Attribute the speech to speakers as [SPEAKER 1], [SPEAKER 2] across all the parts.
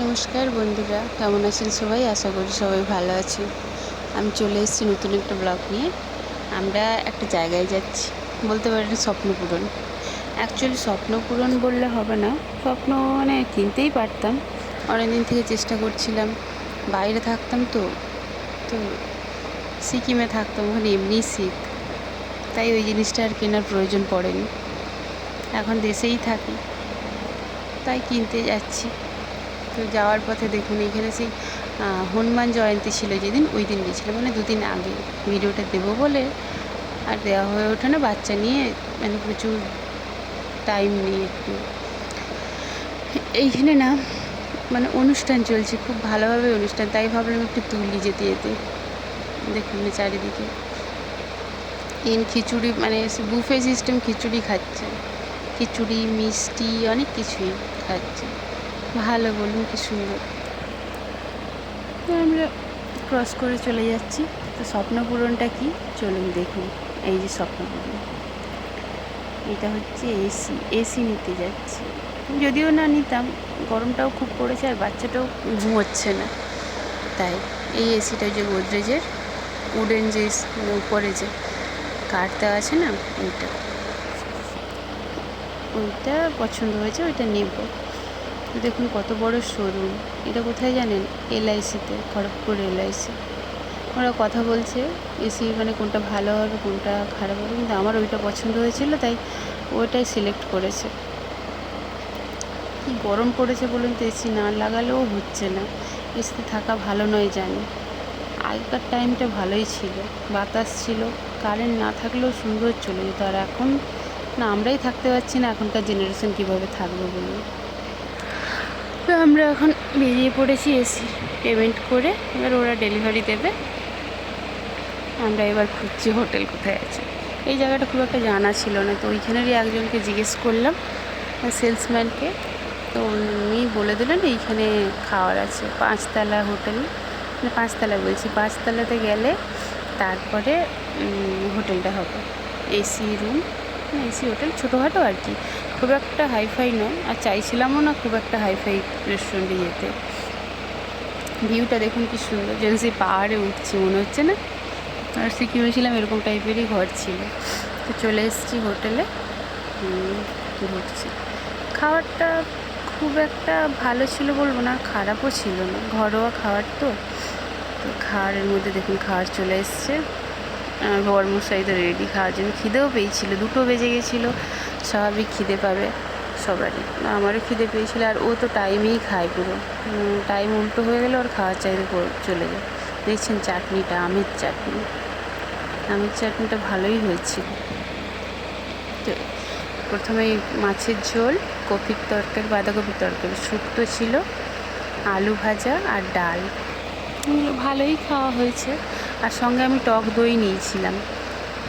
[SPEAKER 1] নমস্কার বন্ধুরা, কেমন আছেন সবাই? আশা করি সবাই ভালো আছেন। আমি চলে এসেছি নতুন একটা ব্লগ নিয়ে। আমরা একটা জায়গায় যাচ্ছি, বলতে পারেন স্বপ্ন পূরণ। অ্যাকচুয়ালি স্বপ্ন পূরণ বললে হবে না, স্বপ্ন মানে কিনতেই পারতাম। অনেকদিন থেকে চেষ্টা করছিলাম, বাইরে থাকতাম তো তো সিকিমে থাকতাম, ওখানে এমনিই শীত, তাই ওই জিনিসটা আর কেনার প্রয়োজন পড়েনি। এখন দেশেই থাকি, তাই কিনতে যাচ্ছি। তো যাওয়ার পথে দেখুন এখানে সেই হনুমান জয়ন্তী ছিল যেদিন, ওই দিন গেছিলাম, মানে দুদিন আগে। ভিডিওটা দেবো বলে আর দেওয়া হয়ে ওঠে না, বাচ্চা নিয়ে মানে প্রচুর টাইম নিয়ে একটু এইখানে না মানে অনুষ্ঠান চলছে, খুব ভালোভাবে অনুষ্ঠান, তাই ভাবলাম একটু তুলি যেতে যেতে। দেখুন চারিদিকে খিচুড়ি, মানে বুফে সিস্টেম, খিচুড়ি খাচ্ছে, খিচুড়ি মিষ্টি অনেক কিছুই খাচ্ছে। ভালো, বলুন কি সুন্দর। তো আমরা ক্রস করে চলে যাচ্ছি। তো স্বপ্ন পূরণটা কি, চলুন দেখুন। এই যে স্বপ্ন পূরণ, এটা হচ্ছে এসি নিতে যাচ্ছি। যদিও না নিতাম, গরমটাও খুব পড়েছে আর বাচ্চাটাও ঘুমোচ্ছে না, তাই এই এসিটা যে গোদরেজের উডেন, যে উপরে যে কাঠ দেওয়া আছে না, ওইটা পছন্দ হয়েছে, ওইটা নেব। দেখুন কত বড় শোরুম। এটা কোথায় জানেন? LICতে, খড়গপুর LIC। ওরা কথা বলছে এসি মানে কোনটা ভালো হবে কোনটা খারাপ হবে, কিন্তু আমার ওইটা পছন্দ হয়েছিল, তাই ওইটাই সিলেক্ট করেছে। কি গরম পড়েছে বলুন তো, এসি না লাগালেও হচ্ছে না। এসিতে থাকা ভালো নয় জানি, আগেকার টাইমটা ভালোই ছিল, বাতাস ছিল, কারেন্ট না থাকলেও সুন্দর চলে যেত। আর এখন না, আমরাই থাকতে পারছি না, এখনকার জেনারেশন কীভাবে থাকবে বলুন। তো আমরা এখন বেরিয়ে পড়েছি এসি পেমেন্ট করে, এবার ওরা ডেলিভারি দেবে। আমরা এবার খুঁজছি হোটেল কোথায় আছে। এই জায়গাটা খুব একটা জানা ছিল না, তো ওইখানেরই একজনকে জিজ্ঞেস করলাম, সেলসম্যানকে। তো উনি বলে দিলেন এইখানে খাওয়ার আছে, 5তলা হোটেল, মানে 5তলা বলছি, 5তলাতে গেলে তারপরে হোটেলটা হবে। এসি রুম, এসি হোটেল, ছোটোখাটো আর কি, খুব একটা হাইফাই নয়, আর চাইছিলামও না খুব একটা হাইফাই রেস্টুরেন্টে যেতে। ভিউটা দেখুন কি সুন্দর, যেন সেই পাহাড়ে উঠছি মনে হচ্ছে না। আর সিকিমে ছিলাম এরকম টাইপেরই ঘর ছিল। তো চলে এসেছি হোটেলে, ঢুকছি। খাবারটা খুব একটা ভালো ছিল বলবো না, খারাপও ছিল না, ঘরোয়া খাবার তো। তো খাওয়ারের মধ্যে দেখুন খাবার চলে এসছে, বরমশাই তো রেডি খাওয়ার জন্য। খিদেও পেয়েছিল, 2টো বেজে গেছিলো, স্বাভাবিক খিদে পাবে সবারই, আমারও খিদে পেয়েছিল। আর ও তো টাইমেই খায়, পুরো টাইম উল্টো হয়ে গেলে ওর খাওয়ার চাইতে চলে যায়। দেখছেন চাটনিটা, আমের চাটনিটা ভালোই হয়েছিল। তো প্রথমে মাছের ঝোল, কপির তরকারি, বাঁধাকপির তরকারি, শুক্তো ছিল, আলু ভাজা আর ডাল, ভালোই খাওয়া হয়েছে। আর সঙ্গে আমি টক দই নিয়েছিলাম।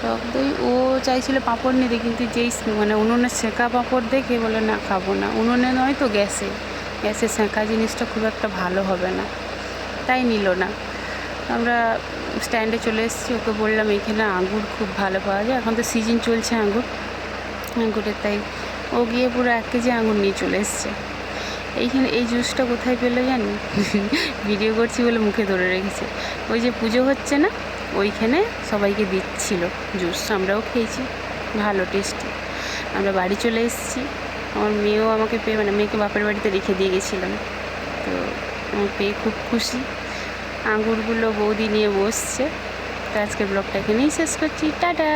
[SPEAKER 1] টক দই ও চাইছিল পাঁপড় নিতে, কিন্তু যেই মানে উনুনে সেঁকা পাঁপড় দেখে বলে না, খাবো না। উনুনে নয় তো, গ্যাসে সেঁকা জিনিসটা খুব একটা ভালো হবে না, তাই নিল না। আমরা স্ট্যান্ডে চলে এসেছি, ওকে বললাম এখানে আঙুর খুব ভালো পাওয়া যায়, এখন তো সিজন চলছে আঙুরের, তাই ও গিয়ে পুরো 1 কেজি আঙুর নিয়ে চলে এসছে। এইখানে এই জুসটা কোথায় পেলো জানি, ভিডিও করছি বলে মুখে ধরে রেখেছে। ওই যে পুজো হচ্ছে না, ওইখানে সবাইকে দিচ্ছিল জুস, আমরাও খেয়েছি, ভালো টেস্টি। আমরা বাড়ি চলে এসেছি, আমার মেয়েও আমাকে পেয়ে, মানে মেয়েকে বাপের বাড়িতে রেখে দিয়ে গেছিলাম, তো আমার পেয়ে খুব খুশি। আঙুরগুলো বৌদি নিয়ে বসছে। তো আজকের ব্লগটা এখানেই শেষ করছি, টাটা।